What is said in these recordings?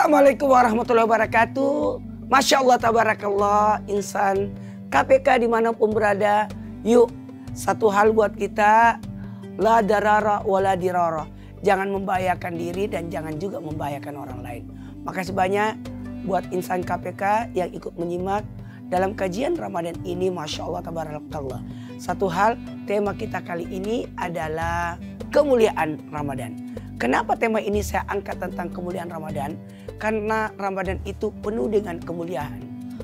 Assalamualaikum warahmatullahi wabarakatuh. Masya Allah tabarakallah, insan KPK dimanapun berada. Yuk, satu hal buat kita, la darara wala dirara. Jangan membahayakan diri dan jangan juga membahayakan orang lain. Makasih banyak buat insan KPK yang ikut menyimak dalam kajian Ramadan ini. Masya Allah tabarakallah. Satu hal, tema kita kali ini adalah kemuliaan Ramadan. Kenapa tema ini saya angkat tentang kemuliaan Ramadan? Karena Ramadan itu penuh dengan kemuliaan.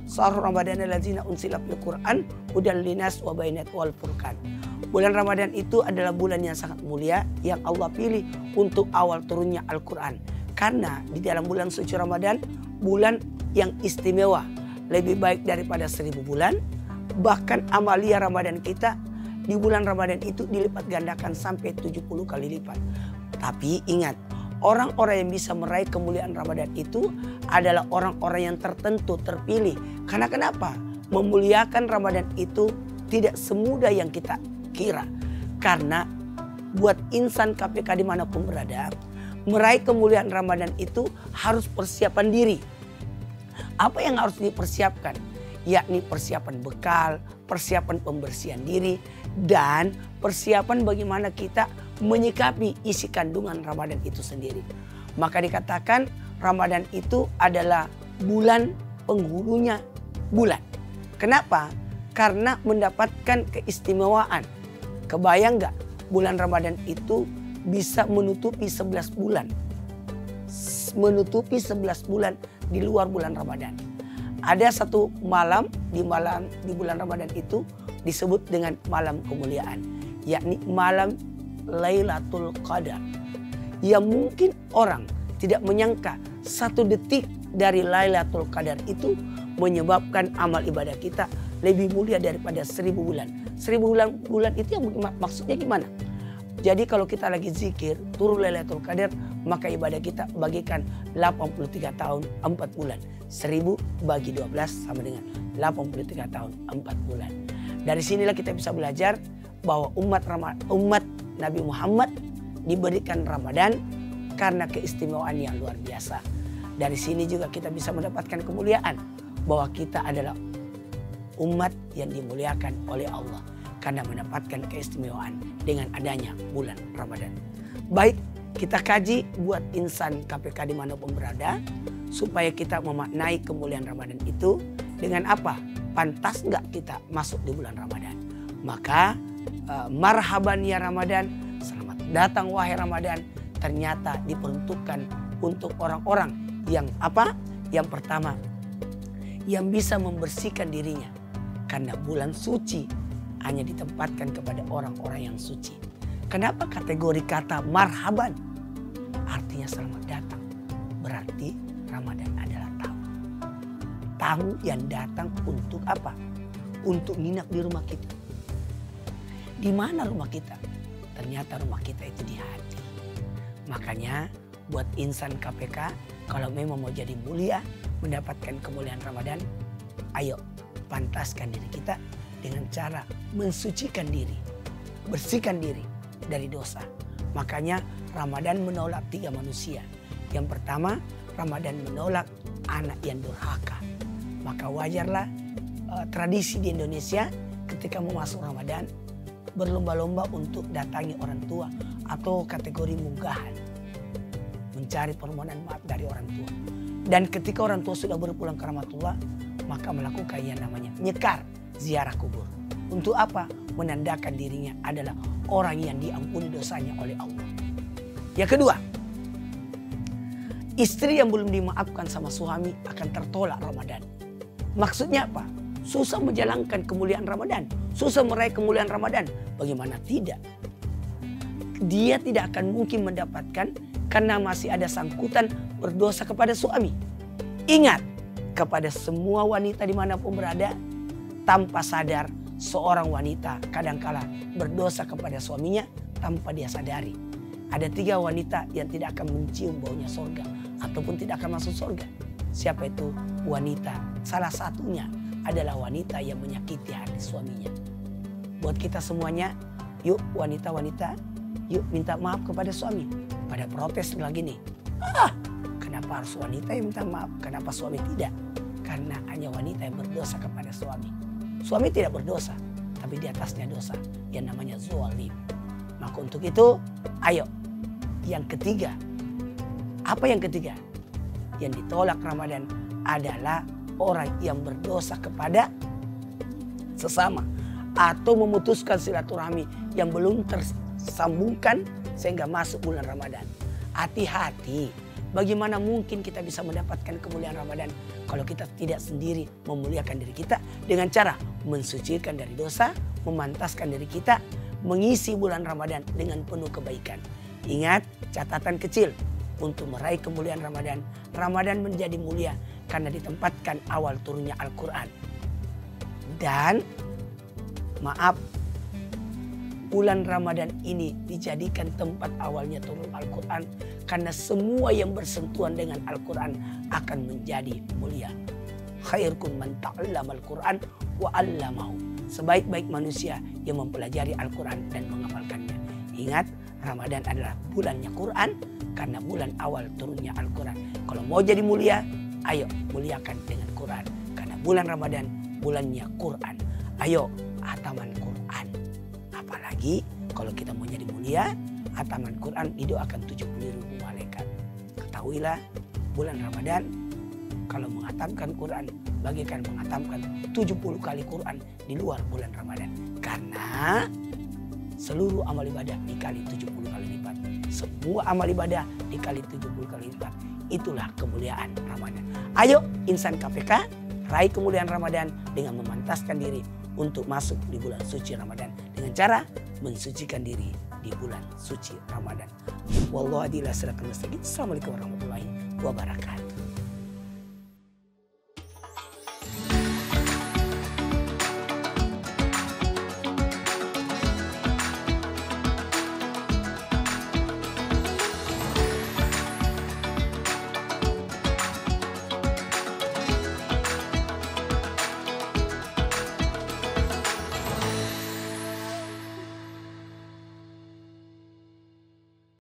Syahrul Ramadan allazina unzila fil Qur'an hudal linas wa bainat wal furqan. Bulan Ramadan itu adalah bulan yang sangat mulia yang Allah pilih untuk awal turunnya Al-Qur'an. Karena di dalam bulan suci Ramadan, bulan yang istimewa, lebih baik daripada 1000 bulan. Bahkan amalia Ramadan kita di bulan Ramadan itu dilipat gandakan sampai 70 kali lipat. Tapi ingat, orang-orang yang bisa meraih kemuliaan Ramadan itu adalah orang-orang yang tertentu, terpilih. Karena kenapa? Memuliakan Ramadan itu tidak semudah yang kita kira. Karena buat insan KPK dimanapun berada, meraih kemuliaan Ramadan itu harus persiapan diri. Apa yang harus dipersiapkan? Yakni persiapan bekal, persiapan pembersihan diri, dan persiapan bagaimana kita menyikapi isi kandungan Ramadan itu sendiri. Maka dikatakan Ramadan itu adalah bulan penghulunya bulan. Kenapa? Karena mendapatkan keistimewaan. Kebayang gak bulan Ramadan itu bisa menutupi 11 bulan. Menutupi 11 bulan di luar bulan Ramadan. Ada satu malam di bulan Ramadan itu disebut dengan malam kemuliaan, yakni malam Lailatul Qadar. Yang mungkin orang tidak menyangka satu detik dari Lailatul Qadar itu menyebabkan amal ibadah kita lebih mulia daripada 1000 bulan. 1000 bulan itu yang maksudnya gimana? Jadi kalau kita lagi zikir turun Lailatul Qadar, maka ibadah kita bagikan 83 tahun 4 bulan. 1000 bagi 12 sama dengan 83 tahun 4 bulan. Dari sinilah kita bisa belajar bahwa umat Nabi Muhammad diberikan Ramadan karena keistimewaan yang luar biasa. Dari sini juga kita bisa mendapatkan kemuliaan bahwa kita adalah umat yang dimuliakan oleh Allah karena mendapatkan keistimewaan dengan adanya bulan Ramadan. Baik, kita kaji buat insan KPK dimanapun berada supaya kita memaknai kemuliaan Ramadan itu dengan apa? Pantas nggak kita masuk di bulan Ramadan? Maka marhaban ya Ramadan, selamat datang wahai Ramadan, ternyata diperuntukkan untuk orang-orang yang apa? Yang pertama, yang bisa membersihkan dirinya. Karena bulan suci hanya ditempatkan kepada orang-orang yang suci. Kenapa kategori kata marhaban? Artinya selamat datang. Berarti Ramadan adalah tamu. Tamu yang datang untuk apa? Untuk nginap di rumah kita. Di mana rumah kita? Ternyata rumah kita itu di hati. Makanya buat insan KPK, kalau memang mau jadi mulia, mendapatkan kemuliaan Ramadan, ayo pantaskan diri kita dengan cara mensucikan diri, bersihkan diri dari dosa. Makanya Ramadan menolak 3 manusia. Yang pertama, Ramadan menolak anak yang durhaka. Maka wajarlah tradisi di Indonesia ketika mau masuk Ramadan berlomba-lomba untuk datangi orang tua atau kategori munggahan, mencari permohonan maaf dari orang tua. Dan ketika orang tua sudah berpulang ke rahmatullah, maka melakukan yang namanya nyekar, ziarah kubur. Untuk apa? Menandakan dirinya adalah orang yang diampuni dosanya oleh Allah. Yang kedua, istri yang belum dimaafkan sama suami akan tertolak Ramadan. Maksudnya apa? Susah menjalankan kemuliaan Ramadan. Susah meraih kemuliaan Ramadan. Bagaimana tidak? Dia tidak akan mungkin mendapatkan karena masih ada sangkutan berdosa kepada suami. Ingat, kepada semua wanita dimanapun berada, tanpa sadar seorang wanita kadangkala berdosa kepada suaminya tanpa dia sadari. Ada 3 wanita yang tidak akan mencium baunya surga ataupun tidak akan masuk surga. Siapa itu? Wanita. Salah satunya adalah wanita yang menyakiti hati suaminya. Buat kita semuanya, yuk wanita-wanita, yuk minta maaf kepada suami. Pada protes lagi nih. Kenapa Kenapa harus wanita yang minta maaf? Kenapa suami tidak? Karena hanya wanita yang berdosa kepada suami. Suami tidak berdosa, tapi di atasnya dosa yang namanya zalim. Maka untuk itu, ayo. Yang ketiga, apa yang ketiga? Yang ditolak Ramadan adalah orang yang berdosa kepada sesama atau memutuskan silaturahmi yang belum tersambungkan sehingga masuk bulan Ramadan. Hati-hati, bagaimana mungkin kita bisa mendapatkan kemuliaan Ramadan kalau kita tidak sendiri memuliakan diri kita dengan cara mensucikan dari dosa, memantaskan diri kita, mengisi bulan Ramadan dengan penuh kebaikan. Ingat catatan kecil untuk meraih kemuliaan Ramadan. Ramadan menjadi mulia karena ditempatkan awal turunnya Al-Quran. Dan maaf, bulan Ramadan ini dijadikan tempat awalnya turun Al-Quran karena semua yang bersentuhan dengan Al-Quran akan menjadi mulia. Khairkum man ta'allama Al-Quran wa 'allamahu. Sebaik-baik manusia yang mempelajari Al-Quran dan mengamalkannya. Ingat, Ramadan adalah bulannya Quran karena bulan awal turunnya Al-Quran. Kalau mau jadi mulia, ayo muliakan dengan Quran. Karena bulan Ramadan bulannya Quran. Ayo hataman Quran. Apalagi kalau kita mau jadi mulia, hataman Quran didoakan 70.000 malaikat. Ketahuilah bulan Ramadan kalau menghatamkan Quran bagaikan menghatamkan 70 kali Quran di luar bulan Ramadan. Karena seluruh amal ibadah dikali 70 kali lipat. Semua amal ibadah dikali 70 kali lipat. Itulah kemuliaan Ramadan. Ayo insan KPK, raih kemuliaan Ramadan dengan memantaskan diri untuk masuk di bulan suci Ramadan dengan cara mensucikan diri di bulan suci Ramadan. Wallahu a'lam bishawab. Assalamualaikum warahmatullahi wabarakatuh.